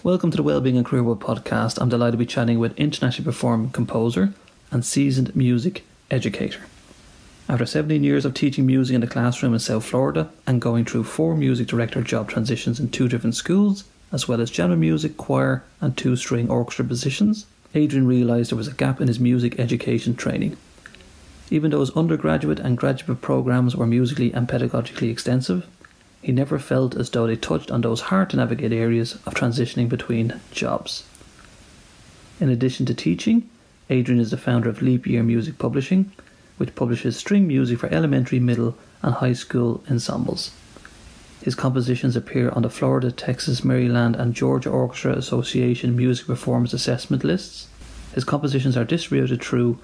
Welcome to the Wellbeing and Career World podcast. I'm delighted to be chatting with internationally performing composer and seasoned music educator. After 17 years of teaching music in the classroom in South Florida and going through 4 music director job transitions in 2 different schools, as well as general music, choir and 2-string orchestra positions, Adrian realised there was a gap in his music education training. Even though his undergraduate and graduate programmes were musically and pedagogically extensive, he never felt as though they touched on those hard-to-navigate areas of transitioning between jobs. In addition to teaching, Adrian is the founder of Leap Year Music Publishing, which publishes string music for elementary, middle and high school ensembles. His compositions appear on the Florida, Texas, Maryland and Georgia Orchestra Association Music Performance Assessment lists. His compositions are distributed through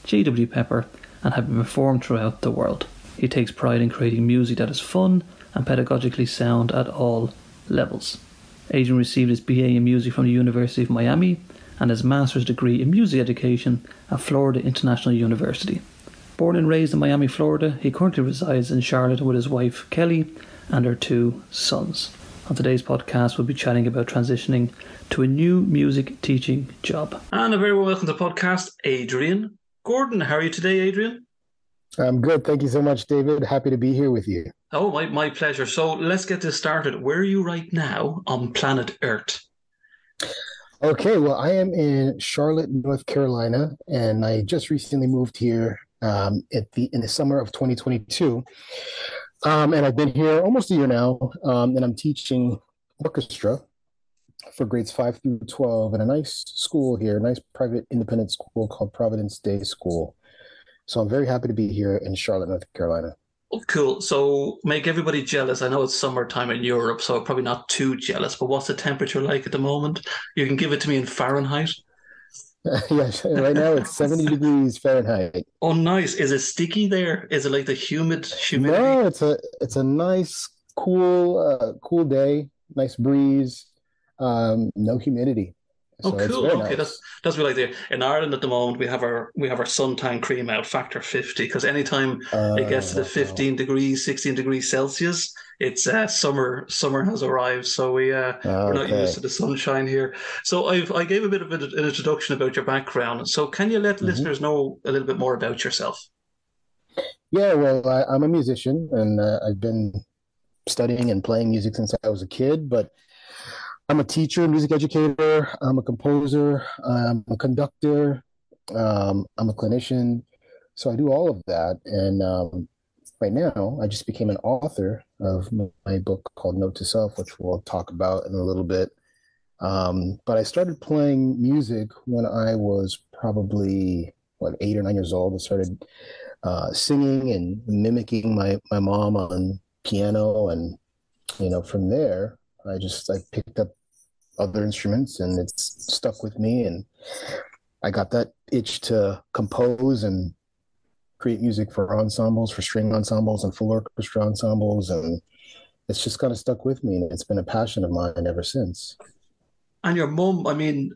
J.W. Pepper and have been performed throughout the world. He takes pride in creating music that is fun and pedagogically sound at all levels. Adrian received his BA in music from the University of Miami and his master's degree in music education at Florida International University. Born and raised in Miami, Florida, he currently resides in Charlotte with his wife Kelly and their 2 sons. On today's podcast, we'll be chatting about transitioning to a new music teaching job. And a very welcome to the podcast, Adrian Gordon. How are you today, Adrian? I'm good. Thank you so much, David. Happy to be here with you. Oh, my pleasure. So let's get this started. Where are you right now on planet Earth? Okay, well, I am in Charlotte, North Carolina, and I just recently moved here in the summer of 2022. And I've been here almost a year now, and I'm teaching orchestra for grades 5 through 12 in a nice school here, a nice private independent school called Providence Day School. So I'm very happy to be here in Charlotte, North Carolina. Oh, cool. So make everybody jealous. I know it's summertime in Europe, so probably not too jealous, but what's the temperature like at the moment? You can give it to me in Fahrenheit. Yes, right now it's 70 degrees Fahrenheit. Oh, nice. Is it sticky there? Is it like the humidity? No, it's a nice, cool day, nice breeze, no humidity. Oh, So it's cool. very Okay, nice. that's what we like there. In Ireland at the moment, we have our suntan cream out, factor 50, because anytime it gets to the Wow. 15 degrees, 16 degrees Celsius, it's summer. Summer has arrived, so we're not used to Okay. the sunshine here. So I gave a bit of an introduction about your background. So can you let hmm listeners know a little bit more about yourself? Yeah, well, I'm a musician and I've been studying and playing music since I was a kid, but I'm a teacher, music educator, I'm a composer, I'm a conductor, I'm a clinician. So I do all of that. And right now, I just became an author of my book called Note to Self, which we'll talk about in a little bit. But I started playing music when I was probably, 8 or 9 years old. I started singing and mimicking my mom on piano. And, from there, I just like picked up other instruments and it's stuck with me. And I got that itch to compose and create music for ensembles, for string ensembles and full orchestra ensembles. And it's just kind of stuck with me. And it's been a passion of mine ever since. And your mum, I mean,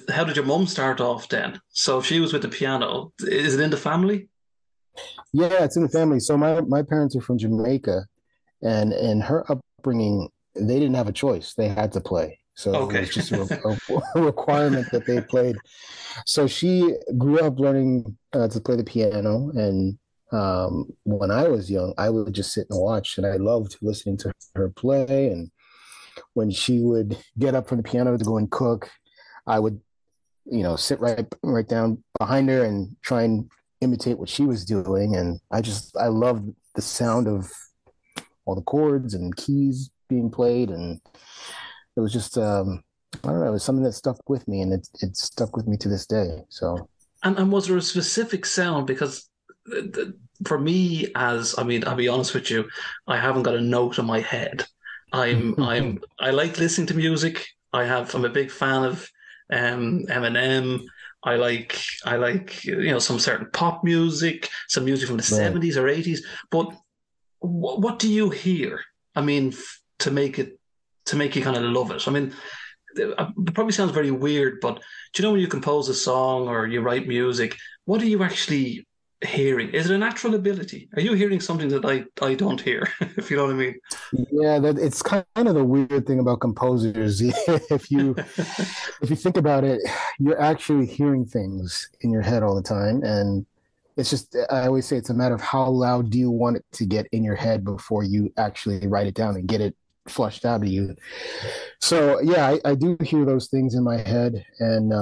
how did your mum start off then? So if she was with the piano, is it in the family? Yeah, it's in the family. So my parents are from Jamaica, and in her upbringing, they didn't have a choice. They had to play. So it Okay. was just a requirement that they played. So she grew up learning to play the piano. And when I was young, I would just sit and watch, and I loved listening to her play. And when she would get up from the piano to go and cook, I would, sit right down behind her and try and imitate what she was doing. And I loved the sound of all the chords and keys being played. And it was just, I don't know, it was something that stuck with me, and it stuck with me to this day. So, And was there a specific sound? Because for me, I mean, I'll be honest with you, I haven't got a note in my head. I like listening to music. I'm a big fan of Eminem. I like some certain pop music, some music from the right. 70s or 80s. But what do you hear? I mean, to make you kind of love it. I mean, it probably sounds very weird, but do you know when you compose a song or you write music, what do you actually hearing? Is it a natural ability? Are you hearing something that I don't hear, if you know what I mean? Yeah, that it's kind of the weird thing about composers. If you think about it, you're actually hearing things in your head all the time, and it's just I always say it's a matter of how loud do you want it to get in your head before you actually write it down and get it flushed out of you. So yeah, I do hear those things in my head, and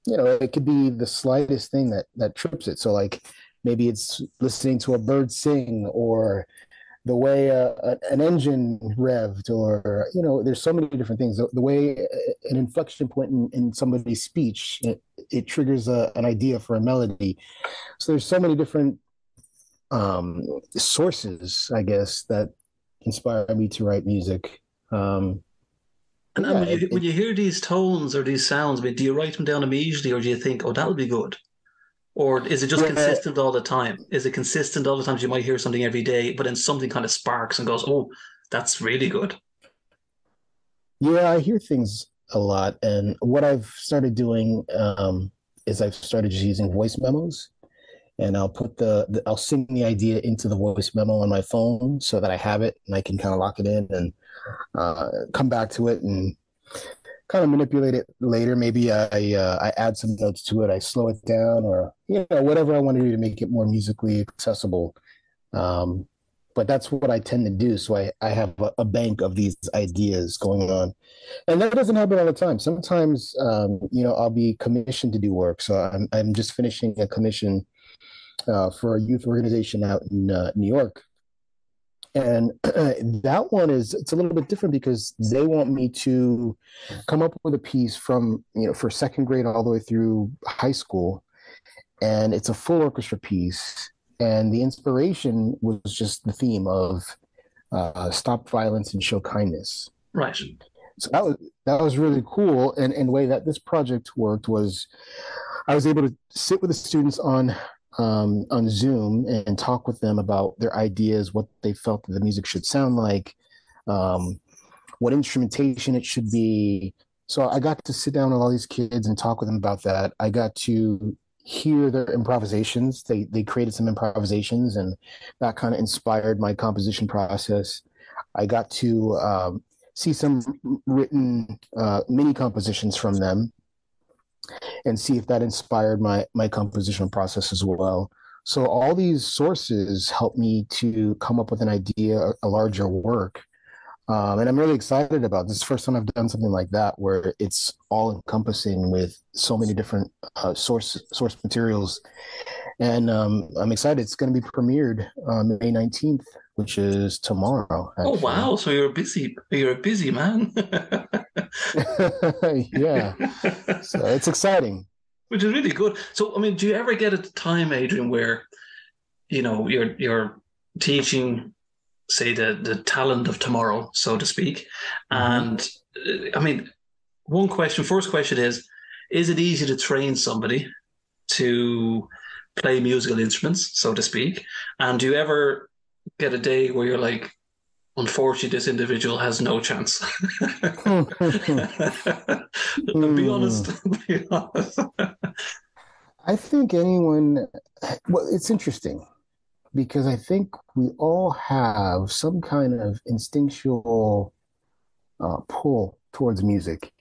it could be the slightest thing that trips it. So like maybe it's listening to a bird sing, or the way an engine revved, or there's so many different things. The way an inflection point in somebody's speech, it triggers an idea for a melody. So there's so many different sources, I guess, that inspire me to write music. And Yeah, when you hear these tones or these sounds, I mean, do you write them down immediately, or do you think, oh, that'll be good? Or is it just yeah, consistent all the time? Is it consistent all the time? You might hear something every day, but then something kind of sparks and goes, oh, that's really good. yeah. I hear things a lot, and what I've started doing is I've started just using voice memos, and I'll put I'll sing the idea into the voice memo on my phone so that I have it and I can kind of lock it in and come back to it and kind of manipulate it later. Maybe I add some notes to it, I slow it down, or whatever I want to do to make it more musically accessible. Um, but that's what I tend to do. So I have a bank of these ideas going on, and that doesn't happen all the time. Sometimes I'll be commissioned to do work. So I'm just finishing a commission for a youth organization out in New York. And that one it's a little bit different because they want me to come up with a piece from, for second grade all the way through high school. And it's a full orchestra piece. And the inspiration was just the theme of stop violence and show kindness. Right. So that was really cool. And the way that this project worked was I was able to sit with the students on Zoom and talk with them about their ideas, what they felt that the music should sound like, what instrumentation it should be. So I got to sit down with all these kids and talk with them about that. I got to hear their improvisations. They created some improvisations, and that kind of inspired my composition process. I got to see some written mini compositions from them and see if that inspired my compositional process as well. So all these sources help me to come up with an idea, a larger work. And I'm really excited about this. First time I've done something like that, where it's all encompassing with so many different source materials. And I'm excited. It's going to be premiered on May 19th, which is tomorrow, Oh actually. wow! So you're a busy man. Yeah. So it's exciting. Which is really good. So, I mean, do you ever get a time, Adrian, where you're teaching, say, the talent of tomorrow, so to speak, Mm-hmm. and I mean, first question is it easy to train somebody to play musical instruments, so to speak? And do you ever get a day where you're like, unfortunately, this individual has no chance? Be honest. Be honest. I think anyone, well, it's interesting because I think we all have some kind of instinctual pull towards music.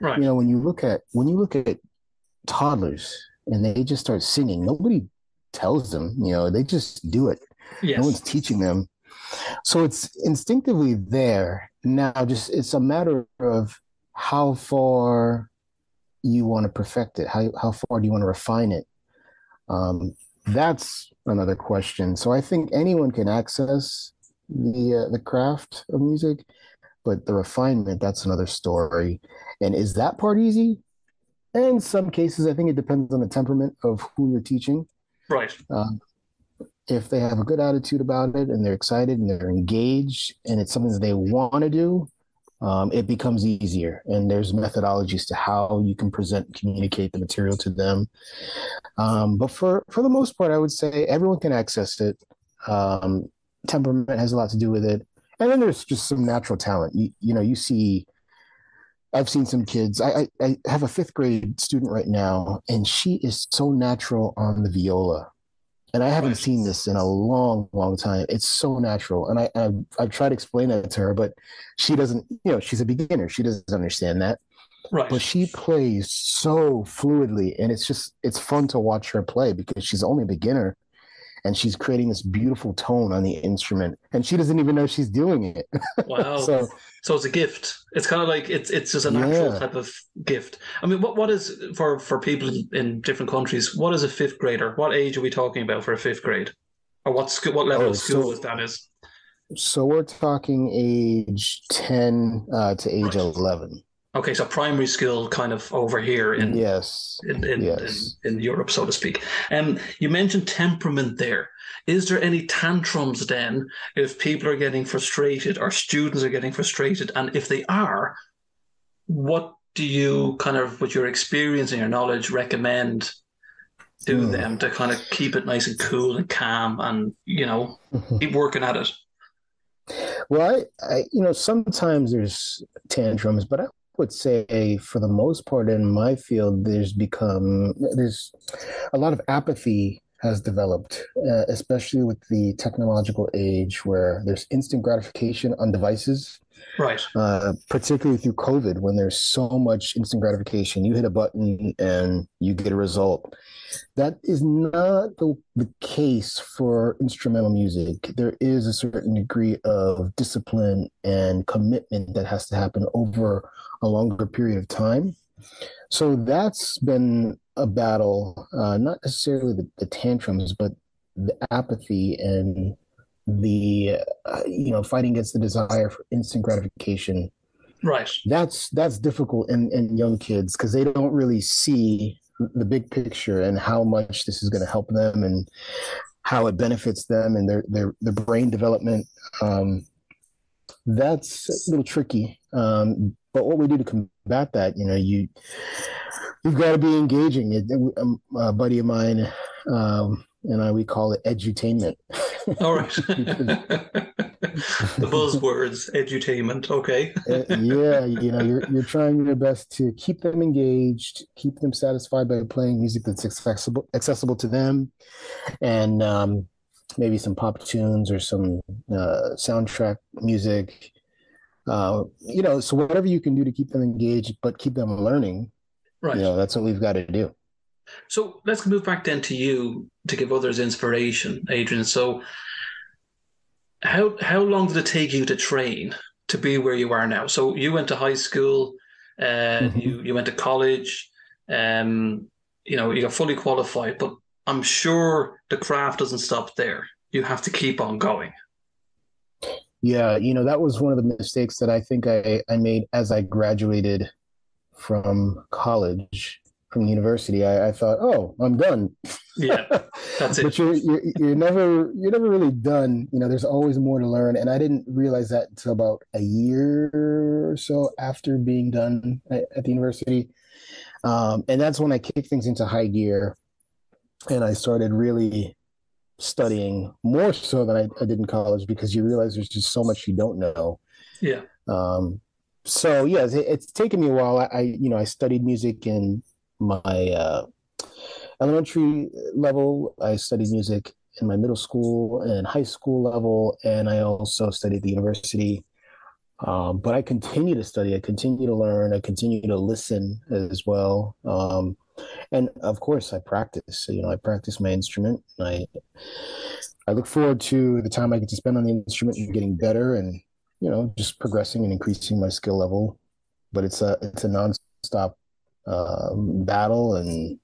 Right. When you look at toddlers and they just start singing, nobody tells them, they just do it. No one's Yes. teaching them. So it's instinctively there. Now, just it's a matter of how far you want to perfect it. How far do you want to refine it? Um, that's another question. So I think anyone can access the craft of music, but the refinement, that's another story. And is that part easy? In some cases, I think it depends on the temperament of who you're teaching. Right. Uh, if they have a good attitude about it and they're excited and they're engaged and it's something that they want to do, it becomes easier. And there's methodologies to how you can present and communicate the material to them. But for the most part, I would say everyone can access it. Um, Temperament has a lot to do with it. And then there's just some natural talent. You see, I've seen some kids. I have a fifth grade student right now, and she is so natural on the viola. And I haven't Right. seen this in a long, long time. It's so natural. And I've tried to explain that to her, but she doesn't, she's a beginner. She doesn't understand that. Right. But she plays so fluidly. And it's fun to watch her play because she's only a beginner and she's creating this beautiful tone on the instrument. And she doesn't even know she's doing it. Wow. So, So it's a gift. It's kind of like it's just a natural yeah. type of gift. I mean, what is for people in different countries? What is a fifth grader? What age are we talking about for a fifth grade? Or what level of Oh, school so is that is? so we're talking age 10 to age Right. 11. Okay, so primary school kind of over here Yes. Yes. in Europe, so to speak. You mentioned temperament there. Is there any tantrums then if people are getting frustrated or students are getting frustrated? And if they are, what do you kind of, with your experience and your knowledge, recommend to Mm. them to kind of keep it nice and cool and calm and, keep working at it? Well, sometimes there's tantrums, but I would say for the most part in my field, there's a lot of apathy has developed, especially with the technological age where there's instant gratification on devices, Right. particularly through COVID, when there's so much instant gratification. You hit a button and you get a result. That is not the case for instrumental music. There is a certain degree of discipline and commitment that has to happen over a longer period of time. So that's been a battle, not necessarily the tantrums, but the apathy and the fighting against the desire for instant gratification. Right. That's difficult in young kids because they don't really see the big picture and how much this is going to help them and how it benefits them and their brain development. That's a little tricky. But what we do to combat that, you've got to be engaging. A buddy of mine and we call it edutainment. All right. Because The buzzwords, edutainment. Okay. yeah, you're trying your best to keep them engaged, keep them satisfied by playing music that's accessible to them, and maybe some pop tunes or some soundtrack music. So whatever you can do to keep them engaged, but keep them learning, Right. that's what we've got to do. So let's move back then to you to give others inspiration, Adrian. So how long did it take you to train to be where you are now? So you went to high school, Mm-hmm. you went to college, you got fully qualified, but I'm sure the craft doesn't stop there. You have to keep on going. Yeah, that was one of the mistakes that I think I made as I graduated from college, from university. I thought, oh, I'm done. Yeah, that's it. But you're never really done. There's always more to learn, and I didn't realize that until about a year or so after being done at the university. And that's when I kicked things into high gear, and I started really studying more so than I did in college because you realize there's just so much you don't know. Yeah, Um, so yeah, it's taken me a while. I studied music in my elementary level. I studied music in my middle school and high school level, and I also studied at the university. But I continue to study, I continue to learn, I continue to listen as well. And of course, I practice. So, I practice my instrument. I look forward to the time I get to spend on the instrument and getting better and just progressing and increasing my skill level. But it's a nonstop battle and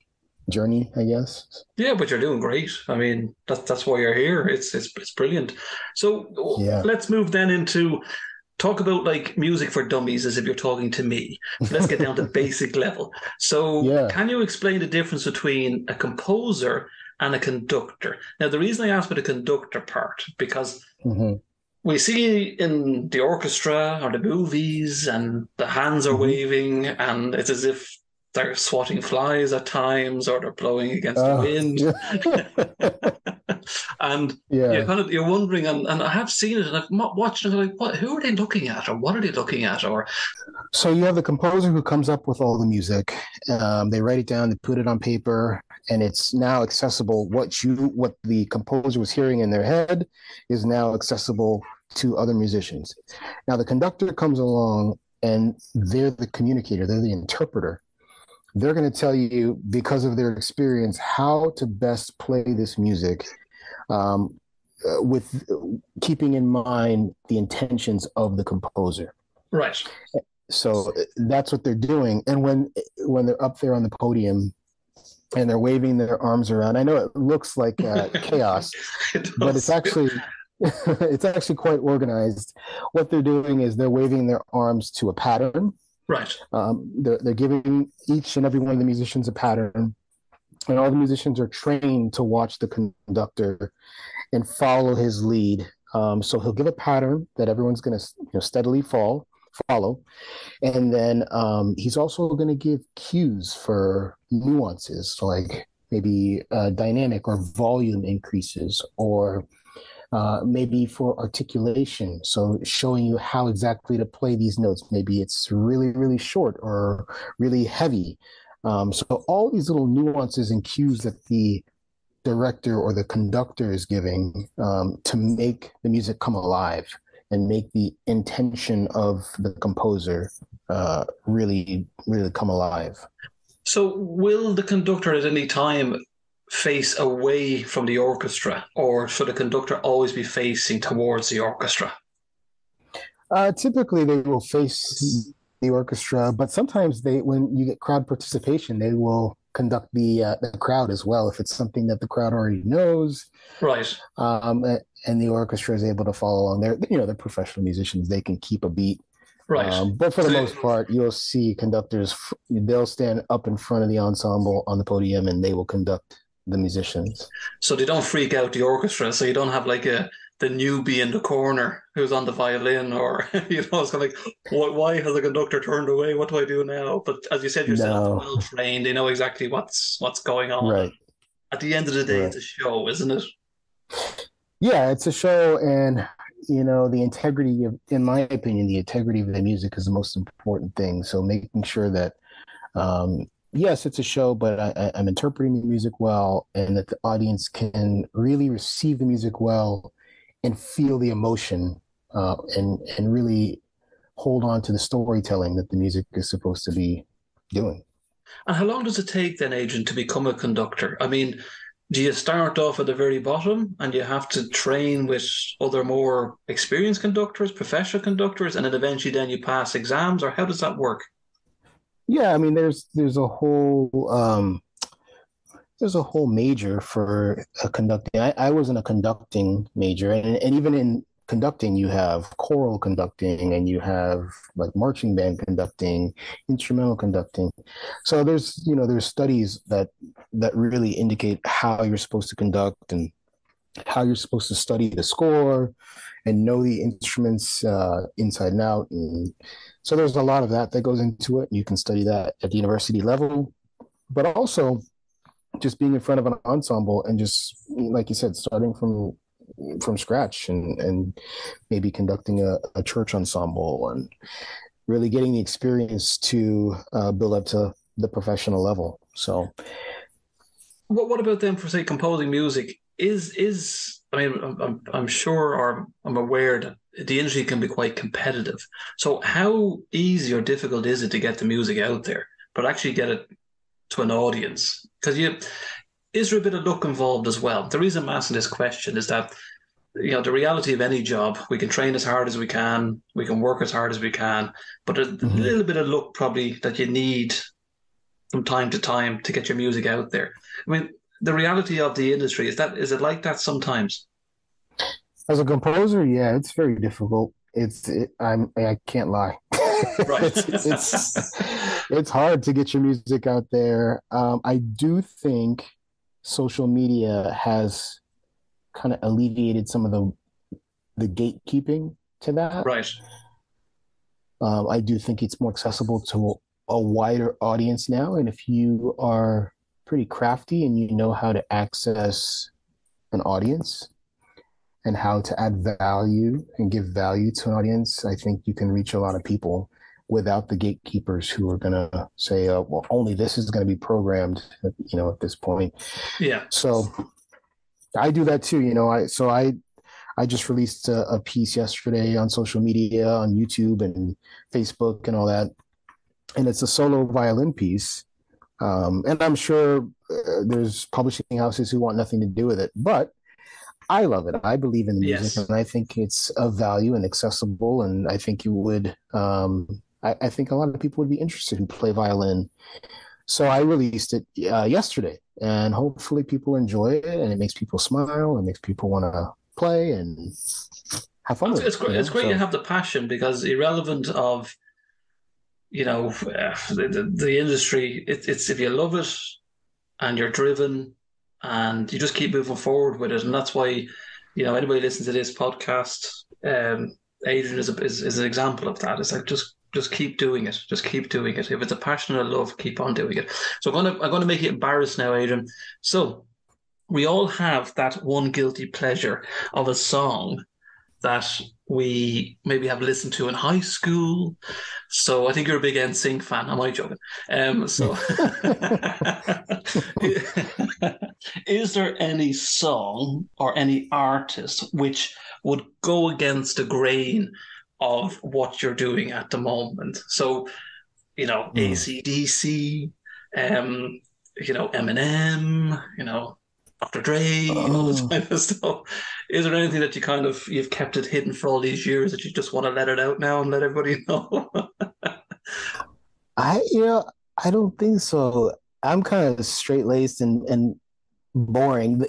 journey, I guess. yeah, but you're doing great. I mean, that's why you're here. It's brilliant. So Yeah. let's move then into talk about like music for dummies as if you're talking to me. So let's get down to basic level. So Yeah. can you explain the difference between a composer and a conductor? Now, the reason I asked about the conductor part, because Hmm. we see in the orchestra or the movies and the hands are Hmm. waving and it's as if they're swatting flies at times or they're blowing against the wind. Yeah. And Yeah. you're wondering, and I have seen it, and I've watched it, and I'm like, what? Who are they looking at, or what are they looking at, or So you have the composer who comes up with all the music. They write it down, they put it on paper, and it's now accessible. What the composer was hearing in their head is now accessible to other musicians. Now the conductor comes along, and they're the communicator, they're the interpreter. They're going to tell you, because of their experience, how to best play this music, with keeping in mind the intentions of the composer. right? So that's what they're doing. And when they're up there on the podium and they're waving their arms around, I know it looks like chaos, It but it's does. actually it's actually quite organized. What they're doing is they're waving their arms to a pattern. Right. They're giving each and every one of the musicians a pattern, and all the musicians are trained to watch the conductor and follow his lead. So he'll give a pattern that everyone's going to steadily follow, and then he's also going to give cues for nuances, like maybe dynamic or volume increases, or maybe for articulation. So showing you how exactly to play these notes. Maybe it's really, really short or really heavy. So all these little nuances and cues that the director or the conductor is giving, to make the music come alive and make the intention of the composer really, really come alive. So, will the conductor at any time face away from the orchestra, or should the conductor always be facing towards the orchestra? Typically, they will face the orchestra, but sometimes when you get crowd participation, they will conduct the crowd as well if it's something that the crowd already knows. Right. And the orchestra is able to follow along. They're professional musicians; they can keep a beat. Right. But for the So, most part, you'll see conductors. They'll stand up in front of the ensemble on the podium, and they will conduct the musicians. so they don't freak out the orchestra. So you don't have like the newbie in the corner who's on the violin, or it's kind of like, why has the conductor turned away? What do I do now? But as you said yourself, they're No, well trained. They know exactly what's going on. right, At the end of the day, right. it's a show, isn't it? Yeah, it's a show, and the integrity of, in my opinion, the integrity of the music is the most important thing. So making sure that, yes, it's a show, but I'm interpreting the music well, and that the audience can really receive the music well and feel the emotion, and really hold on to the storytelling that the music is supposed to be doing. And how long does it take then, Adrian, to become a conductor? I mean, do you start off at the very bottom and you have to train with other more experienced conductors, professional conductors, and then eventually then you pass exams, or how does that work? Yeah, I mean, there's a whole major for conducting. I was in a conducting major, and even in conducting, you have choral conducting, and you have like marching band conducting, instrumental conducting. So there's studies that really indicate how you're supposed to conduct and how you're supposed to study the score and know the instruments inside and out. And so there's a lot of that goes into it. You can study that at the university level, but also just being in front of an ensemble and just, like you said, starting from scratch, and maybe conducting a church ensemble, and really getting the experience to build up to the professional level. So What about them for say composing music? Is I mean I'm sure, or I'm aware that the industry can be quite competitive. So how easy or difficult is it to get the music out there, but actually get it to an audience? Because is there a bit of luck involved as well? The reason I'm asking this question is that the reality of any job, we can train as hard as we can work as hard as we can, but there's a mhm. little bit of luck probably that you need from time to time to get your music out there. I mean, the reality of the industry is it like that sometimes? As a composer, yeah, it's very difficult. I can't lie. Right. It's hard to get your music out there. I do think social media has kind of alleviated some of the gatekeeping to that. Right. I do think it's more accessible to a wider audience now, and if you are pretty crafty and you know how to access an audience and how to add value and give value to an audience, I think you can reach a lot of people without the gatekeepers who are going to say, well, only this is going to be programmed, at this point. Yeah. So I do that too. I just released a piece yesterday on social media, on YouTube and Facebook and all that. And it's a solo violin piece. And I'm sure there's publishing houses who want nothing to do with it, but I love it. I believe in the music, Yes. and I think it's of value and accessible. And I think you would, I think a lot of people would be interested who play violin. So I released it yesterday, and hopefully people enjoy it, and it makes people smile, and makes people want to play and have fun with It's it. great. It's great you have the passion, because irrelevant of the industry, it's if you love it and you're driven and you just keep moving forward with it, and that's why anybody listens to this podcast. Adrian is an example of that. It's like just keep doing it. Just keep doing it. If it's a passion or love, keep on doing it. So I'm gonna make you embarrassed now, Adrian. So we all have that one guilty pleasure of a song that we maybe have listened to in high school. So I think you're a big NSYNC fan. Am I joking? So is there any song or any artist which would go against the grain of what you're doing at the moment? So, AC/DC, Eminem, Dr. Dre, all this kind of stuff. Is there anything that you've kept it hidden for all these years that you just want to let it out now and let everybody know? I don't think so. I'm kind of straight laced and boring.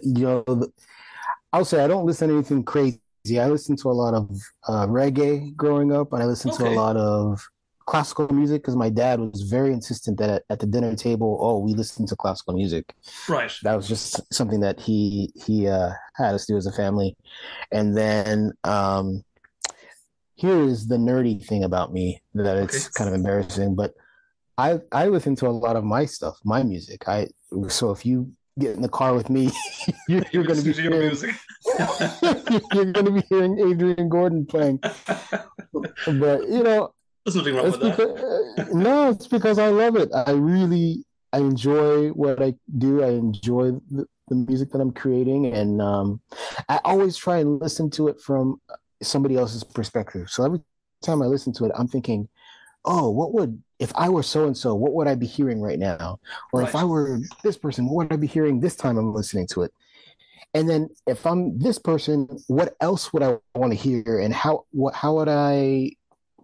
I'll say I don't listen to anything crazy. I listened to a lot of reggae growing up, and I listened to a lot of classical music because my dad was very insistent that at the dinner table, we listened to classical music. Right. That was just something that he had us do as a family. And then here is the nerdy thing about me that it's kind of embarrassing, but I listen to a lot of my stuff, my music. So if you get in the car with me, you're going to be hearing music. You're going to be hearing Adrian Gordon playing. But there's nothing wrong with that. No, it's because I love it. I enjoy what I do. I enjoy the music that I'm creating, and I always try and listen to it from somebody else's perspective. So every time I listen to it, I'm thinking, if I were so-and-so, what would I be hearing right now? Or if I were this person, what would I be hearing this time I'm listening to it? And then if I'm this person, what else would I want to hear? And how would I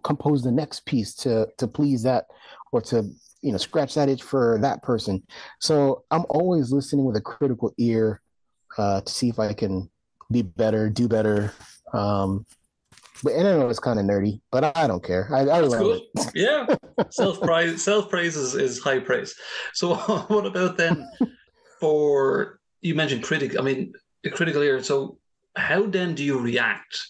compose the next piece to please that, or to, scratch that itch for that person? So I'm always listening with a critical ear to see if I can be better, do better. But I know it's kind of nerdy, but I don't care. I love good. It. Yeah. Self-praise is high praise. So what about then you mentioned the critical ear. So how then do you react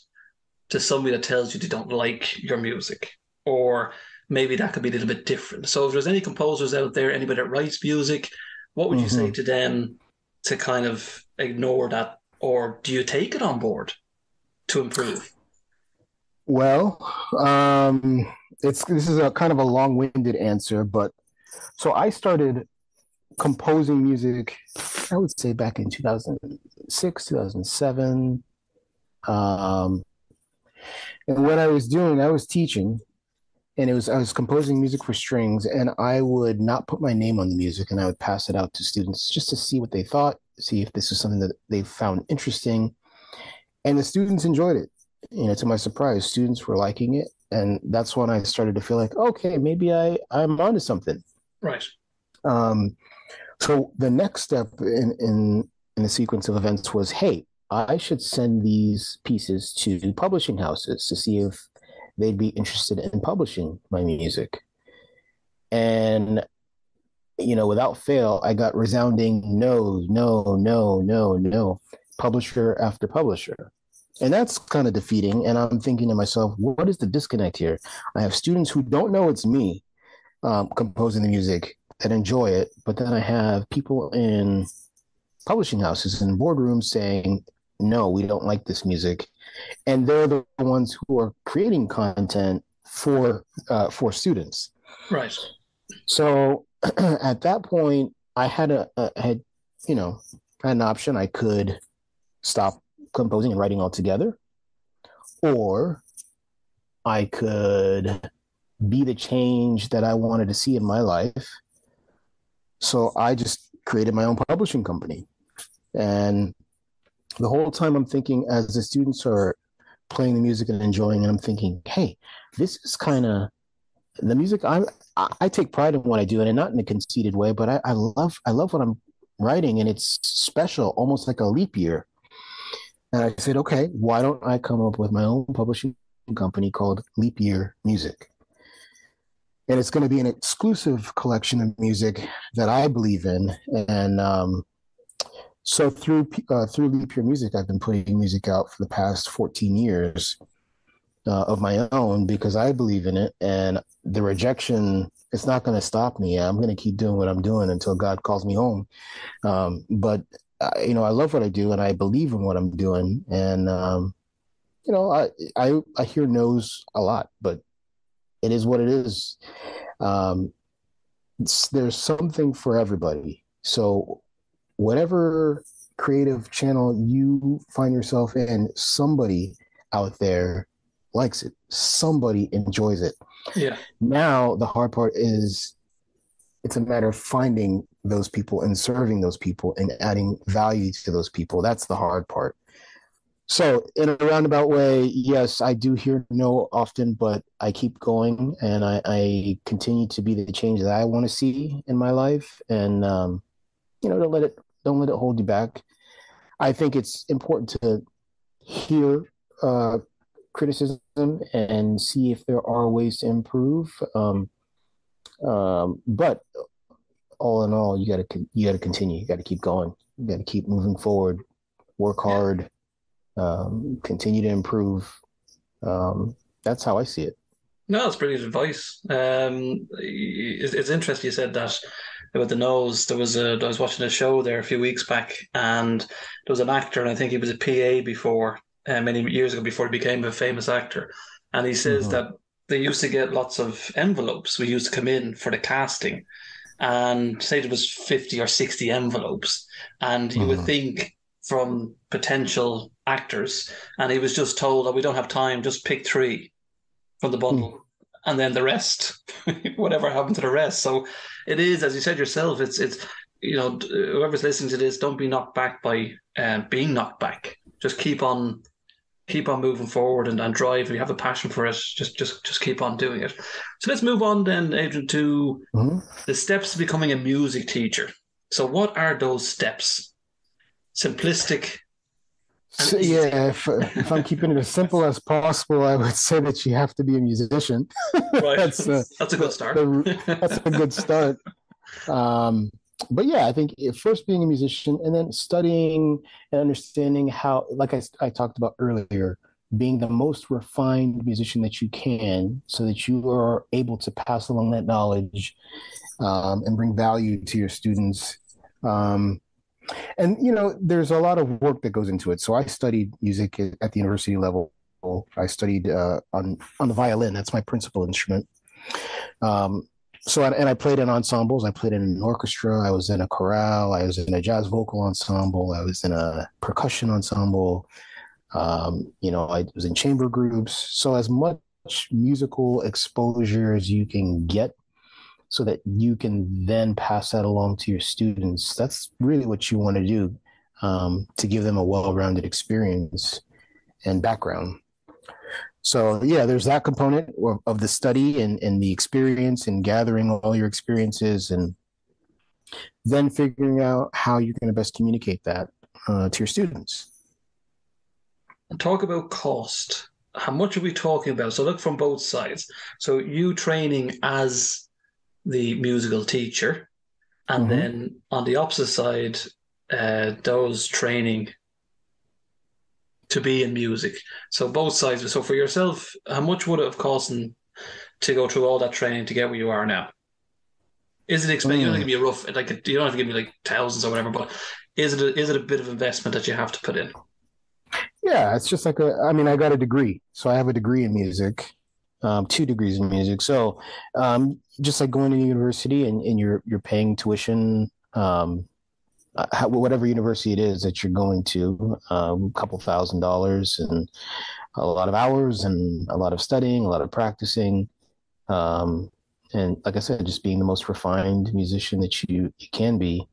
to somebody that tells you they don't like your music? Or maybe that could be a little bit different. So if there's any composers out there, anybody that writes music, what would you say to them to kind of ignore that? Or do you take it on board to improve? Well, this is a kind of a long-winded answer, but so I started composing music, I would say back in 2006, 2007. And what I was doing, I was teaching, and I was composing music for strings, and I would not put my name on the music, and I would pass it out to students just to see what they thought, see if this was something that they found interesting. And the students enjoyed it. To my surprise, students were liking it. And that's when I started to feel like, okay, maybe I'm onto something. Right. So the next step in the sequence of events was, hey, I should send these pieces to publishing houses to see if they'd be interested in publishing my music. And, without fail, I got resounding no, publisher after publisher. And that's kind of defeating. And I'm thinking to myself, what is the disconnect here? I have students who don't know it's me composing the music that enjoy it, but then I have people in publishing houses and boardrooms saying, no, we don't like this music. And they're the ones who are creating content for students. Right. So at that point, I had an option. I could stop composing and writing altogether, or I could be the change that I wanted to see in my life. So I just created my own publishing company. And the whole time I'm thinking, as the students are playing the music and enjoying it, I'm thinking, hey, this is kind of the music. I take pride in what I do, and not in a conceited way, but I love what I'm writing, and it's special, almost like a leap year. And I said, okay, why don't I come up with my own publishing company called Leap Year Music? And it's going to be an exclusive collection of music that I believe in. And so through Leap Year Music, I've been putting music out for the past 14 years of my own, because I believe in it. And the rejection, it's not going to stop me. I'm going to keep doing what I'm doing until God calls me home. But I love what I do, and I believe in what I'm doing. And I hear no's a lot, but it is what it is. There's something for everybody. So whatever creative channel you find yourself in, somebody out there likes it. Somebody enjoys it. Yeah. Now the hard part is, it's a matter of finding those people and serving those people and adding value to those people. That's the hard part. So in a roundabout way, yes, I do hear no often, but I keep going, and I continue to be the change that I want to see in my life. And don't let it hold you back. I think it's important to hear criticism and see if there are ways to improve. But all in all, you got to continue. You got to keep going. You got to keep moving forward. Work hard. Continue to improve. That's how I see it. No, that's brilliant advice. It's interesting you said that about the nose. I was watching a show there a few weeks back, and there was an actor, and I think he was a PA before, many years ago, before he became a famous actor. And he says that they used to get lots of envelopes. We used to come in for the casting, and say there was 50 or 60 envelopes, and you would think from potential actors, and he was just told that we don't have time, just pick 3 from the bundle, and then the rest, whatever happened to the rest. So it is, as you said yourself, it's whoever's listening to this, don't be knocked back by being knocked back. Just keep on moving forward and drive. If you have a passion for it, just keep on doing it. So let's move on then, Adrian, to the steps to becoming a music teacher. So what are those steps? Simplistic. So, yeah, if I'm keeping it as simple as possible, I would say that you have to be a musician. Right. that's a good start. That's a good start. But yeah, I think first being a musician, and then studying and understanding how, like I talked about earlier, being the most refined musician that you can, so that you are able to pass along that knowledge and bring value to your students. And there's a lot of work that goes into it. So I studied music at the university level. I studied on the violin. That's my principal instrument. And I played in ensembles. I played in an orchestra. I was in a chorale. I was in a jazz vocal ensemble. I was in a percussion ensemble. I was in chamber groups. So as much musical exposure as you can get, so that you can then pass that along to your students. That's really what you want to do, to give them a well-rounded experience and background. So yeah, there's that component of the study and the experience, and gathering all your experiences, and then figuring out how you're going to best communicate that to your students. And talk about cost. How much are we talking about? So look from both sides. So you training as the musical teacher, and then on the opposite side, those training to be in music. So both sides. So for yourself, how much would it have cost to go through all that training to get where you are now? Is it expensive? You don't have to give me a rough, you don't have to give me like thousands or whatever, but is it a bit of investment that you have to put in? Yeah, it's just like I got a degree. So I have a degree in music, 2 degrees in music. So just like going to university and you're paying tuition, whatever university it is that you're going to, a couple $1,000s and a lot of hours and a lot of studying, a lot of practicing. Um, and like I said, just being the most refined musician that you can be.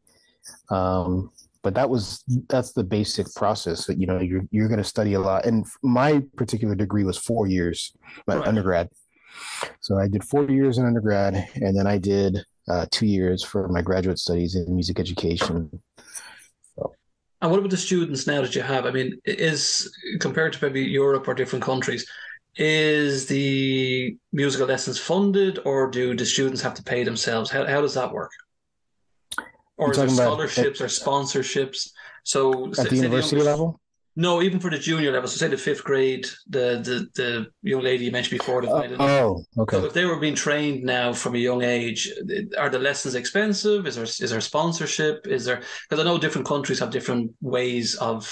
Um, but that's the basic process that, you're going to study a lot. And my particular degree was 4 years, my Right. undergrad. So I did 4 years in undergrad, and then I did 2 years for my graduate studies in music education. So, And what about the students now that you have? I mean, is compared to maybe Europe or different countries, is the musical lessons funded, or do the students have to pay themselves? How does that work? Or you're is there talking about scholarships or sponsorships? So at the say the university youngest, level? no, even for the junior level. So say the fifth grade, the young lady you mentioned before that might have. Oh, So okay. if they were being trained now from a young age, are the lessons expensive? Is there sponsorship? Is there, because I know different countries have different ways of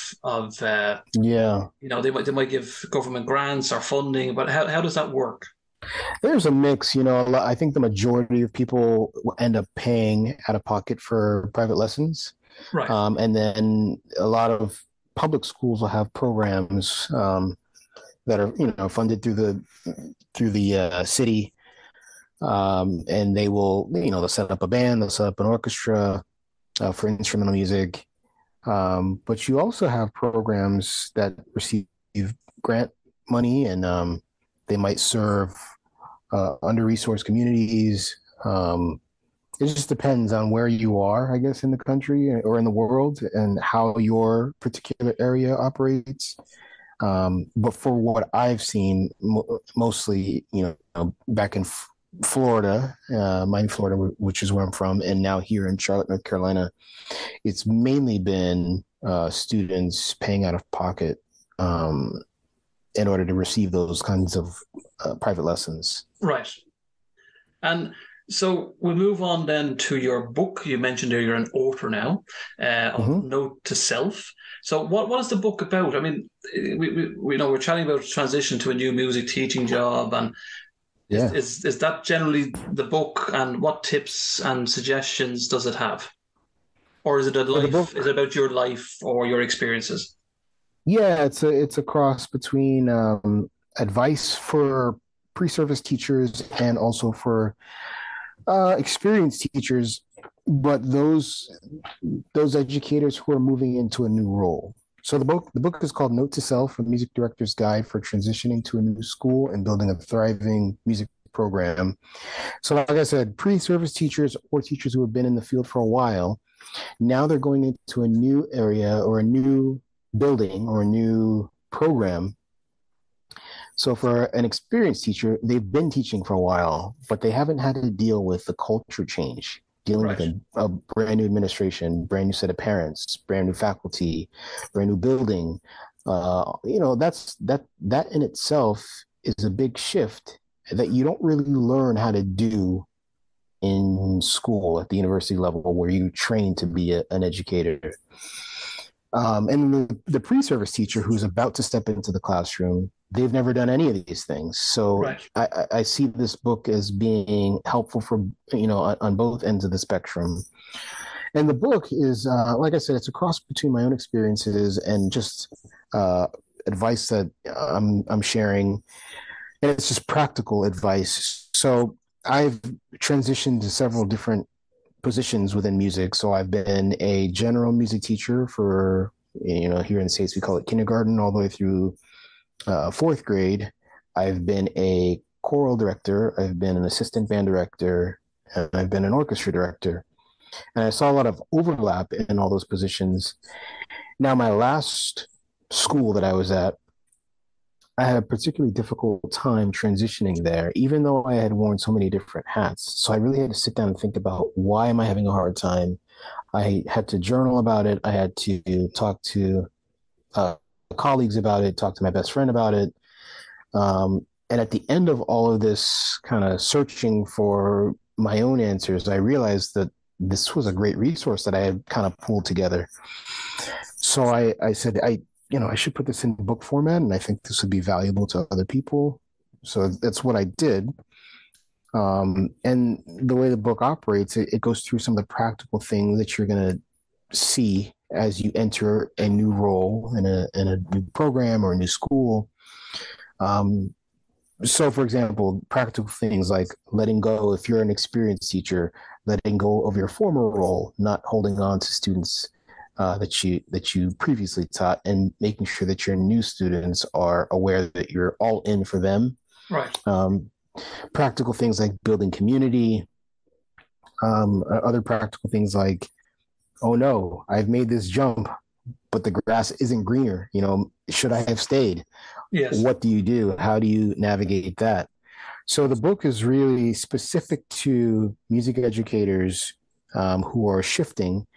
Yeah. they might give government grants or funding, but how does that work? There's a mix, I think the majority of people will end up paying out of pocket for private lessons. Right. And then a lot of public schools will have programs that are, funded through the city. And they will, they'll set up a band, they'll set up an orchestra for instrumental music. But you also have programs that receive grant money, and they might serve under-resourced communities. It just depends on where you are, I guess, in the country or in the world, and how your particular area operates. But for what I've seen, mostly, back in Florida, Miami, Florida, which is where I'm from, and now here in Charlotte, North Carolina, it's mainly been students paying out of pocket in order to receive those kinds of private lessons. Right. And so we'll move on then to your book. You mentioned there you're an author now of Mm-hmm. Note to Self. So what is the book about? I mean, we're chatting about transition to a new music teaching job, and is, Yeah. is is that generally the book? And what tips and suggestions does it have? Or is it a The life? Is it book, about your life or your experiences? yeah, it's a cross between advice for pre-service teachers and also for experienced teachers, but those educators who are moving into a new role. So the book is called Note to Self: A Music Director's Guide for Transitioning to a New School and Building a Thriving Music Program. So, like I said, pre-service teachers or teachers who have been in the field for a while, now they're going into a new area or a new building or a new program. So for an experienced teacher, they've been teaching for a while, but they haven't had to deal with the culture change, dealing with Right. a brand new administration, brand new set of parents, brand new faculty, brand new building. That in itself is a big shift that you don't really learn how to do in school at the university level, where you train to be an educator. And the pre-service teacher who's about to step into the classroom, they've never done any of these things. So Right. I see this book as being helpful for, on both ends of the spectrum. And the book is, like I said, it's a cross between my own experiences and just advice that I'm sharing. And it's just practical advice. So I've transitioned to several different positions within music. So I've been a general music teacher for, here in the States, we call it kindergarten, all the way through fourth grade. I've been a choral director. I've been an assistant band director. And I've been an orchestra director. And I saw a lot of overlap in all those positions. Now, my last school that I was at, I had a particularly difficult time transitioning there, even though I had worn so many different hats. So I really had to sit down and think about, why am I having a hard time? I had to journal about it. I had to talk to uh, colleagues about it, talk to my best friend about it. And at the end of all of this kind of searching for my own answers, I realized that this was a great resource that I had kind of pulled together. So I said, I should put this in book format, and I think this would be valuable to other people. So that's what I did. And the way the book operates, it goes through some of the practical things that you're going to see as you enter a new role in a new program or a new school. So, for example, practical things like letting go, if you're an experienced teacher, letting go of your former role, not holding on to students that you previously taught, and making sure that your new students are aware that you're all in for them. Right. Practical things like building community. Other practical things like, oh no, I've made this jump, but the grass isn't greener. Should I have stayed? Yes. What do you do? How do you navigate that? So the book is really specific to music educators who are shifting,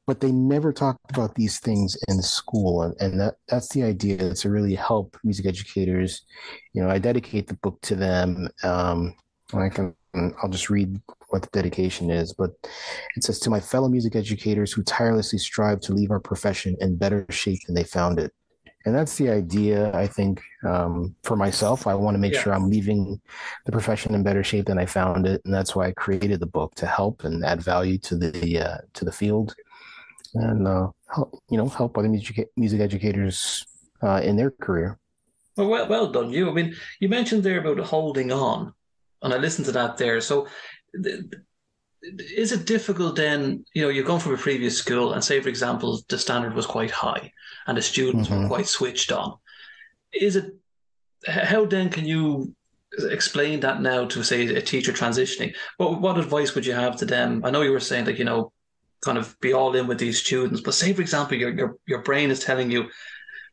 but they never talked about these things in school. And that's the idea, to really help music educators. I dedicate the book to them. I'll just read what the dedication is, but it says, "To my fellow music educators who tirelessly strive to leave our profession in better shape than they found it." And that's the idea, I think, for myself. I want to make sure I'm leaving the profession in better shape than I found it. And that's why I created the book, to help and add value to the field, and help other music educators in their career. Well done, you. I mean, you mentioned there about holding on, and I listened to that there. So, is it difficult then? You're going from a previous school, and say, for example, the standard was quite high, and the students were quite switched on. How then can you explain that now to, say, a teacher transitioning? What advice would you have to them? I know you were saying that, kind of be all in with these students, but say, for example, your brain is telling you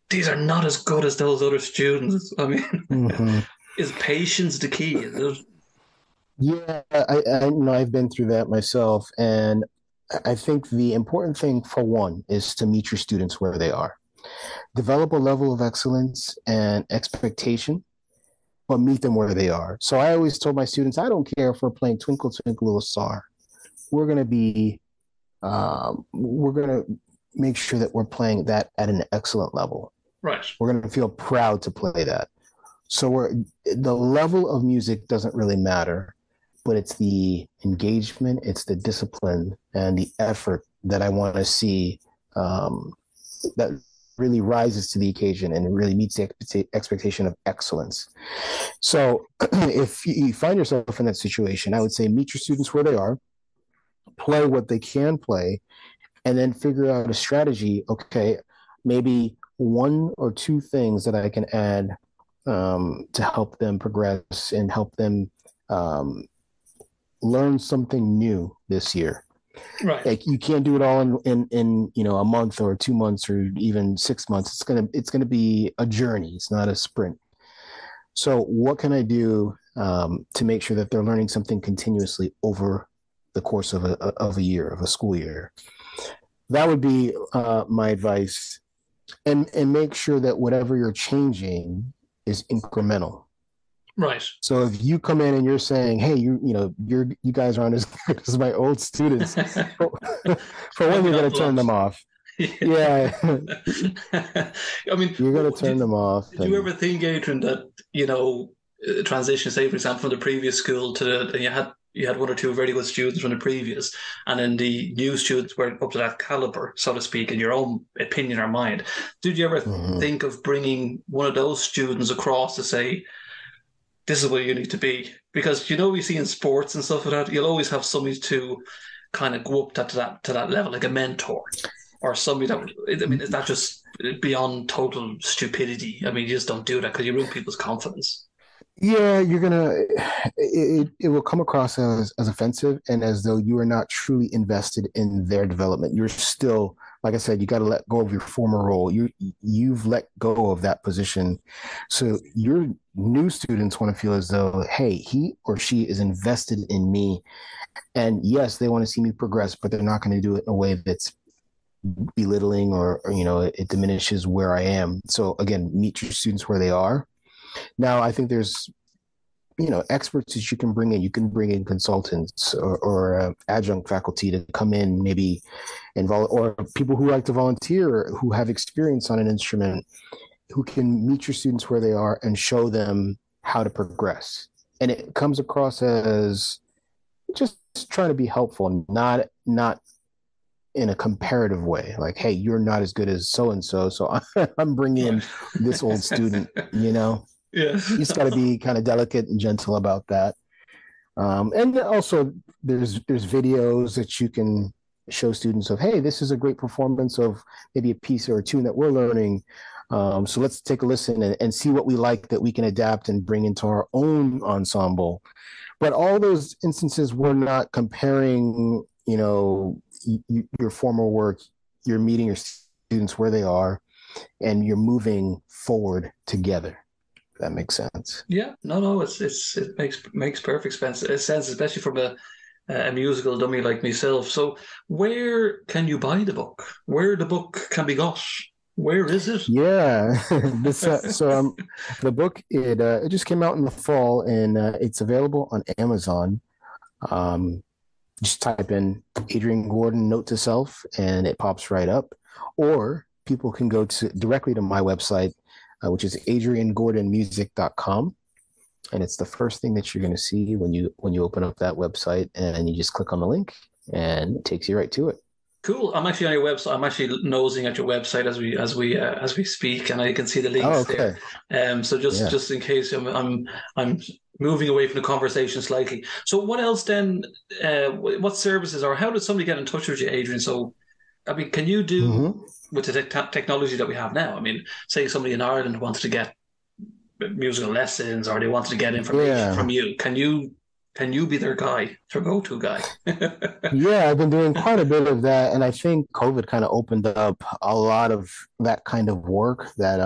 these are not as good as those other students. I mean, is patience the key? Is it? Yeah, I know I've been through that myself. And I think the important thing, for one, is to meet your students where they are. Develop a level of excellence and expectation, but meet them where they are. So I always told my students, I don't care if we're playing Twinkle, Twinkle, Little Star. We're going to make sure that we're playing that at an excellent level. Right. We're going to feel proud to play that. So the level of music doesn't really matter, but it's the engagement, it's the discipline and the effort that I want to see that really rises to the occasion and really meets the expectation of excellence. So if you find yourself in that situation, I would say meet your students where they are, play what they can play, and then figure out a strategy. Okay, maybe one or two things that I can add to help them progress and help them learn something new this year. Right. Like, you can't do it all in a month or 2 months or even 6 months. It's gonna be a journey. It's not a sprint. So what can I do to make sure that they're learning something continuously over the course of a year, of a school year? That would be my advice, and make sure that whatever you're changing is incremental. Right. So if you come in and you're saying, "Hey, you guys aren't as good as my old students," for one, you're going to turn them off. Yeah. I mean, you're going to turn them off. Did you ever think, Adrian, that transition, say, for example, from the previous school and you had one or two very good students from the previous, and then the new students were up to that caliber, so to speak, in your own opinion or mind. Did you ever think of bringing one of those students across to say, this is where you need to be? Because we see in sports and stuff like that, you'll always have somebody to kind of go up to that level, like a mentor or somebody that. I mean, is that just beyond total stupidity? I mean, you just don't do that because you ruin people's confidence. Yeah, it will come across as offensive and as though you are not truly invested in their development. You're still, like I said, you got to let go of your former role. You've let go of that position. So your new students want to feel as though, hey, he or she is invested in me. And yes, they want to see me progress, but they're not going to do it in a way that's belittling or it diminishes where I am. So again, meet your students where they are. Now, I think there's experts that you can bring in. You can bring in consultants or adjunct faculty to come in, maybe or people who like to volunteer, who have experience on an instrument, who can meet your students where they are and show them how to progress. And it comes across as just trying to be helpful, not in a comparative way. Like, hey, you're not as good as so and so, so I'm bringing in this old student. Yeah. You just got to be kind of delicate and gentle about that. And also, there's videos that you can show students of, hey, this is a great performance of maybe a piece or a tune that we're learning. So let's take a listen and see what we like that we can adapt and bring into our own ensemble. But all those instances, we're not comparing, your former work. You're meeting your students where they are, and you're moving forward together. If that makes sense. Yeah, no, it makes perfect sense, especially from a musical dummy like myself. So, where can you buy the book? Where the book can be got? Where is it? Yeah, the book it just came out in the fall, and it's available on Amazon. Just type in Adrian Gordon Note to Self, and it pops right up. Or people can go directly to my website, which is adriangordonmusic.com. And it's the first thing that you're going to see when you open up that website, and you just click on the link and it takes you right to it. Cool. I'm actually on your website. I'm actually nosing at your website as we speak, and I can see the links there. So just in case I'm moving away from the conversation slightly. So what else then? What services, or how did somebody get in touch with you, Adrian? So, I mean, can you do with the technology that we have now? I mean, say somebody in Ireland wanted to get musical lessons, or they wanted to get information from you. Can you be their guy, their go-to guy? Yeah, I've been doing quite a bit of that, and I think COVID kind of opened up a lot of that kind of work, that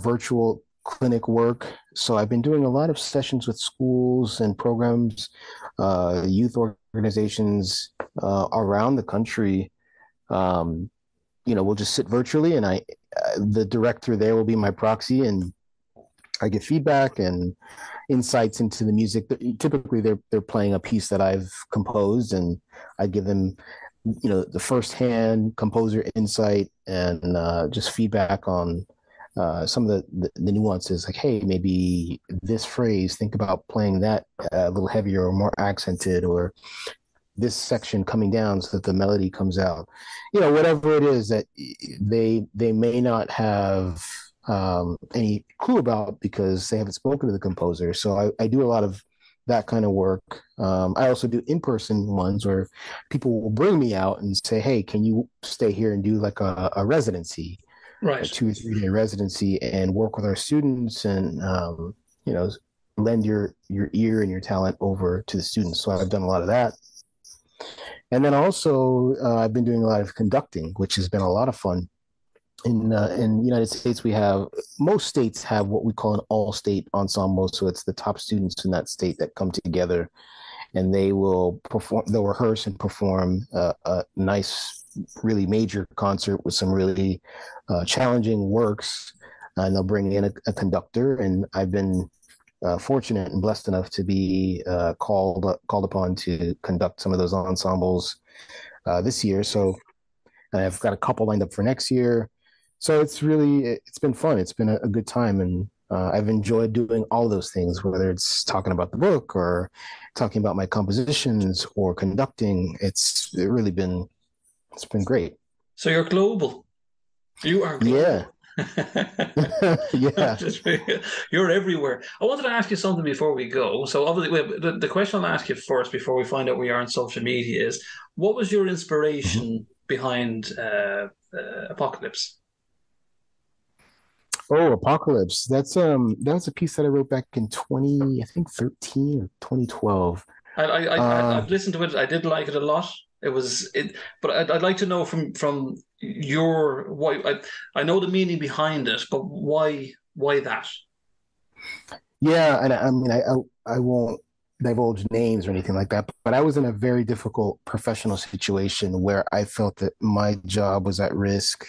virtual clinic work. So I've been doing a lot of sessions with schools and programs, youth organizations around the country. We'll just sit virtually, and the director there will be my proxy, and I get feedback and insights into the music. Typically, they're playing a piece that I've composed, and I give them, the firsthand composer insight and just feedback on some of the nuances. Like, hey, maybe this phrase, think about playing that a little heavier or more accented, or this section coming down so that the melody comes out. Whatever it is that they may not have any clue about because they haven't spoken to the composer. So I do a lot of that kind of work. I also do in-person ones where people will bring me out and say, hey, can you stay here and do like a residency, right? A 2 or 3 day residency, and work with our students and, lend your ear and your talent over to the students. So I've done a lot of that. And then also I've been doing a lot of conducting, which has been a lot of fun. In the United States, most states have what we call an all-state ensemble. So it's the top students in that state that come together, and they'll rehearse and perform a nice, really major concert with some really challenging works. And they'll bring in a conductor. And I've been fortunate and blessed enough to be called upon to conduct some of those ensembles this year. So I've got a couple lined up for next year. So it's been fun. It's been a good time, and I've enjoyed doing all those things, whether it's talking about the book or talking about my compositions or conducting. It's been great. So you're global. You are global. Yeah. Yeah. You're everywhere. I wanted to ask you something before we go. So obviously, the question I'll ask you first before we find out we are on social media is, what was your inspiration behind Apocalypse? Oh, Apocalypse. That was a piece that I wrote back in 2013 or 2012. I've listened to it. I did like it a lot. But I'd like to know from your why. I know the meaning behind it, but why that? Yeah, and I mean, I won't divulge names or anything like that, but I was in a very difficult professional situation where I felt that my job was at risk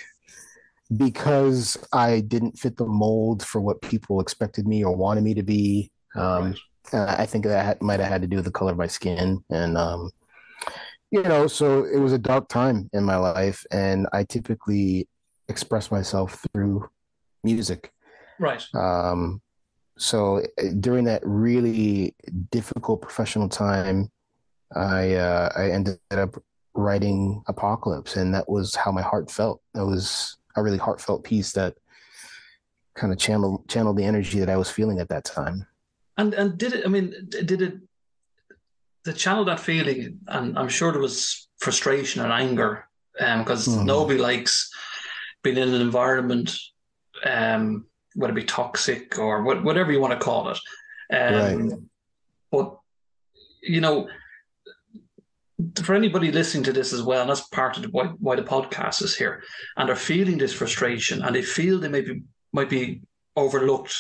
because I didn't fit the mold for what people expected me or wanted me to be. Um, Right. I think that might have had to do with the color of my skin. And, so it was a dark time in my life. And I typically express myself through music. Right. Um, so during that really difficult professional time, I ended up writing Apocalypse, and that was how my heart felt. That was a really heartfelt piece that kind of channeled the energy that I was feeling at that time. And did it? I mean, did it? The channel that feeling, and I'm sure there was frustration and anger, because Mm-hmm. nobody likes being in an environment, whether it be toxic or whatever you want to call it. Right. But you know, for anybody listening to this as well, and that's part of why the podcast is here, and they're feeling this frustration, and they feel they might be overlooked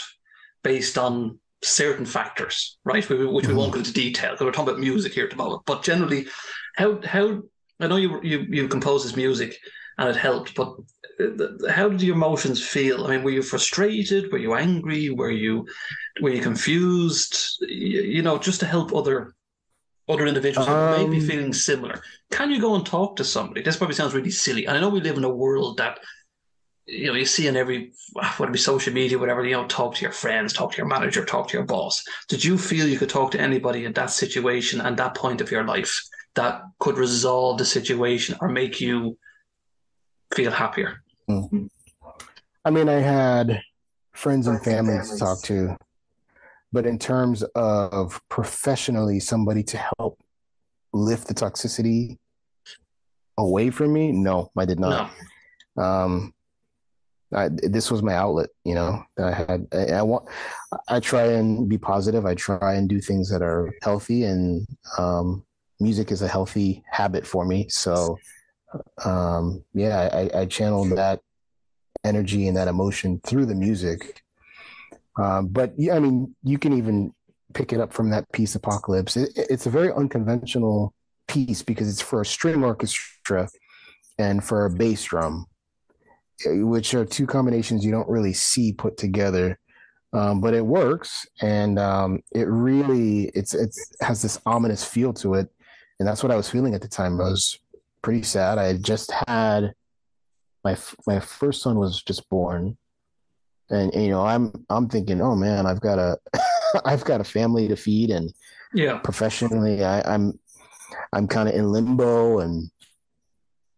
based on certain factors, right? Which we won't Mm-hmm. go into detail because we're talking about music here at the moment. But generally, how I know you compose this music and it helped, but how did your emotions feel? I mean, were you frustrated? Were you angry? Were you confused? Just to help other individuals who may be Um, feeling similar. Can you go and talk to somebody? This probably sounds really silly. And I know we live in a world that, you see in every, whether it be social media, whatever, talk to your friends, talk to your manager, talk to your boss. Did you feel you could talk to anybody in that situation and that point of your life that could resolve the situation or make you feel happier? I mean, I had friends and family to talk to, but in terms of professionally, somebody to help lift the toxicity away from me, no, I did not. No. Um, this was my outlet, that I had. I try and be positive. I try and do things that are healthy, and music is a healthy habit for me. So, yeah, I channeled that energy and that emotion through the music. But yeah, I mean, you can even pick it up from that piece, Apocalypse. It's a very unconventional piece because it's for a string orchestra and for a bass drum, which are two combinations you don't really see put together. But it works, and it really it has this ominous feel to it, and that's what I was feeling at the time. I was pretty sad. I had just had my first son was just born, and I'm thinking, oh man, I've got a I've got a family to feed, and Yeah. professionally, I'm kind of in limbo, and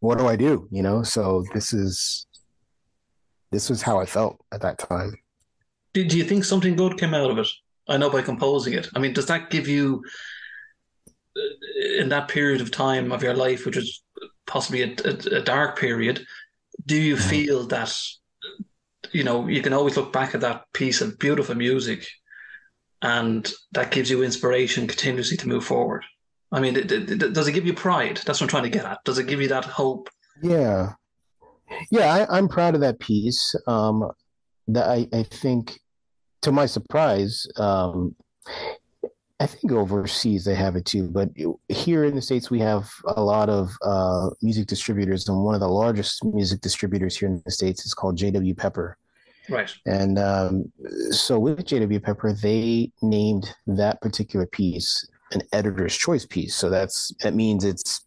what do I do? So this was how I felt at that time. Do you think something good came out of it? I know by composing it. I mean, does that give you, in that period of time of your life, which was possibly a dark period, do you Mhm. feel that, you can always look back at that piece of beautiful music and that gives you inspiration continuously to move forward? I mean, does it give you pride? That's what I'm trying to get at. Does it give you that hope? Yeah, yeah, I'm proud of that piece. That I think, to my surprise, I think overseas they have it too, but here in the States we have a lot of music distributors, and one of the largest music distributors here in the States is called JW Pepper. Right. And so with JW Pepper, they named that particular piece an editor's choice piece. So that means it's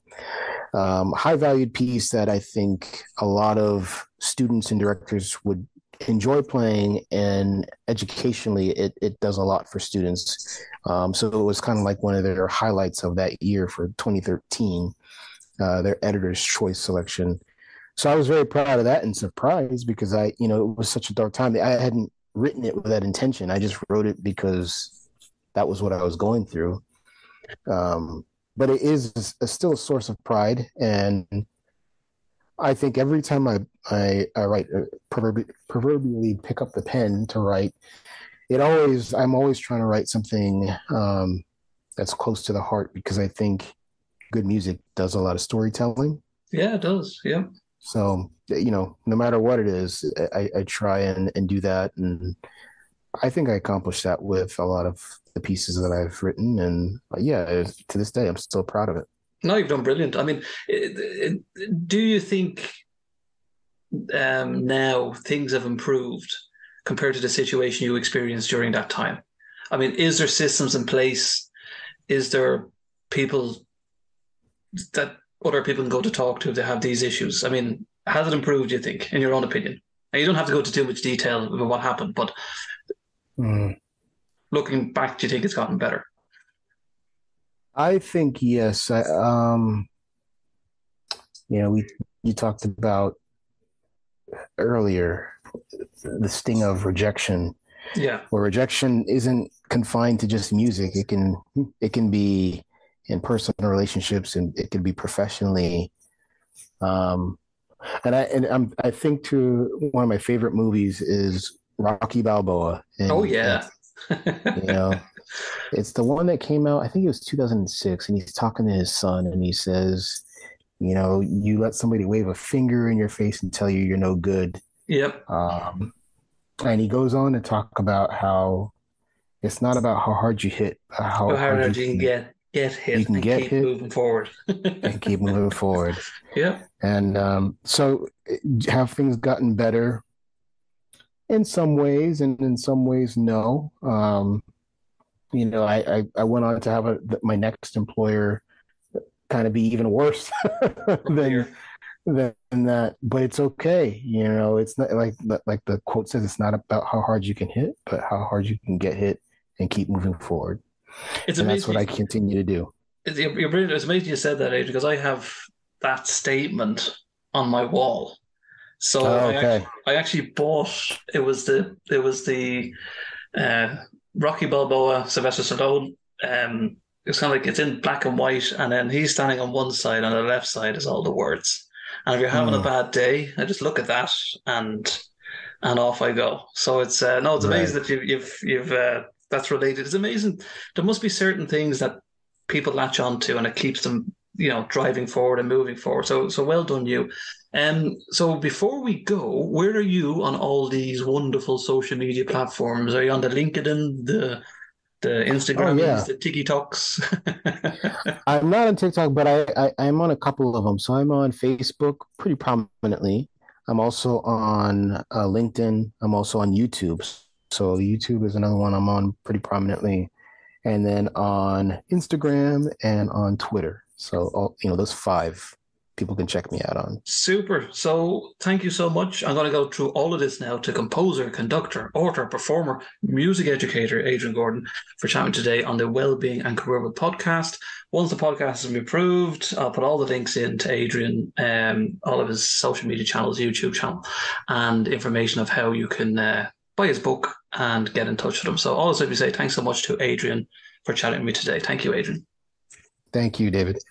high valued piece that I think a lot of students and directors would enjoy playing, and educationally it does a lot for students. So it was kind of like one of their highlights of that year for 2013, their editor's choice selection. So I was very proud of that and surprised because it was such a dark time. I hadn't written it with that intention. I just wrote it because that was what I was going through. Um, but it is still a source of pride, and I think every time I write, proverbially pick up the pen to write, I'm always trying to write something that's close to the heart, because I think good music does a lot of storytelling. Yeah, it does. Yeah. So, no matter what it is, I try and do that. And I think I accomplished that with a lot of the pieces that I've written. And yeah, to this day, I'm still proud of it. No, you've done brilliant. I mean, do you think now things have improved compared to the situation you experienced during that time? I mean, is there systems in place? Is there people that other people can go to talk to if they have these issues? I mean, has it improved, do you think, in your own opinion? And you don't have to go into too much detail about what happened, but Mm. looking back, do you think it's gotten better? I think yes. We you talked about earlier the sting of rejection, Yeah. where rejection isn't confined to just music. It can be in personal relationships, and it can be professionally. Um, I think to one of my favorite movies is Rocky Balboa, Oh, and yeah. you know it's the one that came out. I think it was 2006, and he's talking to his son, and he says, you let somebody wave a finger in your face and tell you you're no good. Yep. Um, and he goes on to talk about how it's not about how hard you hit, How how hard hard you can get you hit can and get keep hit moving forward. and keep moving forward. Yep. And so, have things gotten better in some ways, and in some ways, no. I went on to have my next employer kind of be even worse Oh, than dear. that, but it's okay. It's not like the quote says, it's not about how hard you can hit, but how hard you can get hit and keep moving forward. It's And that's what I amazing. continue to do. You're brilliant. It's amazing you said that, Adrian, because I have that statement on my wall. So Oh, I okay. actually bought it was the uh, Rocky Balboa, Sylvester Stallone. It's kind of like it's in black and white, and then he's standing on one side, and on the left side is all the words. And if you're having a Mm, bad day, I just look at that and and off I go. So it's no, it's right. amazing that you've that's related. It's amazing. There must be certain things that people latch onto, and it keeps them, driving forward and moving forward. So well done, you. So before we go, where are you on all these wonderful social media platforms? Are you on the LinkedIn, the Oh, Instagrams, yeah. the TikToks? I'm not on TikTok, but I'm on a couple of them. So I'm on Facebook pretty prominently. I'm also on LinkedIn. I'm also on YouTube. So YouTube is another one I'm on pretty prominently, and then on Instagram and on Twitter. So those five people can check me out on. Super. So thank you so much. I'm going to go through all of this now to composer, conductor, author, performer, music educator Adrian Gordon for chatting today on the Wellbeing and Career With podcast. Once the podcast has been approved, I'll put all the links in to Adrian, all of his social media channels, YouTube channel, and information of how you can buy his book and get in touch with him. So also, we say thanks so much to Adrian for chatting with me today. Thank you, Adrian. Thank you, David.